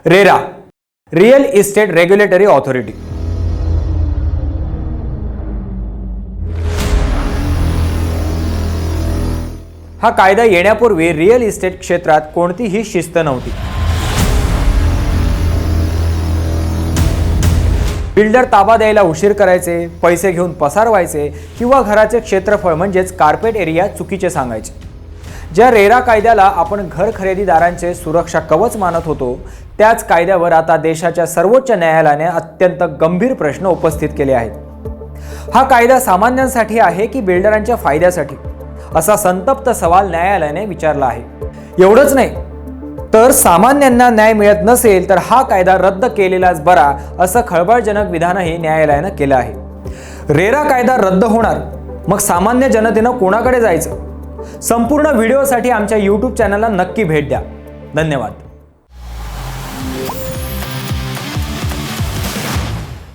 RERA, real estate regulatory authority. हा कायदा येण्यापूर्वी रिअल इस्टेट क्षेत्रात कोणतीही शिस्त नव्हती. बिल्डर ताबा द्यायला उशीर करायचे, पैसे घेऊन पसार व्हायचे किंवा घराचे क्षेत्रफळ म्हणजेच कार्पेट एरिया चुकीचे सांगायचे. ज्या रेरा कायद्याला आपण घर खरेदीदारांचे सुरक्षा कवच मानत होतो, त्याच कायद्यावर आता देशाच्या सर्वोच्च न्यायालयाने अत्यंत गंभीर प्रश्न उपस्थित केले आहेत. हा कायदा सामान्यांसाठी आहे की बिल्डरांच्या फायद्यासाठी, असा संतप्त सवाल न्यायालयाने विचारला आहे. एवढंच नाही तर सामान्यांना न्याय मिळत नसेल तर हा कायदा रद्द केलेलाच बरा, असं खळबळजनक विधानही न्यायालयाने केलं आहे. रेरा कायदा रद्द होणार, मग सामान्य जनतेनं कोणाकडे जायचं? संपूर्ण व्हिडिओसाठी आमच्या YouTube चॅनलला नक्की भेट द्या. धन्यवाद.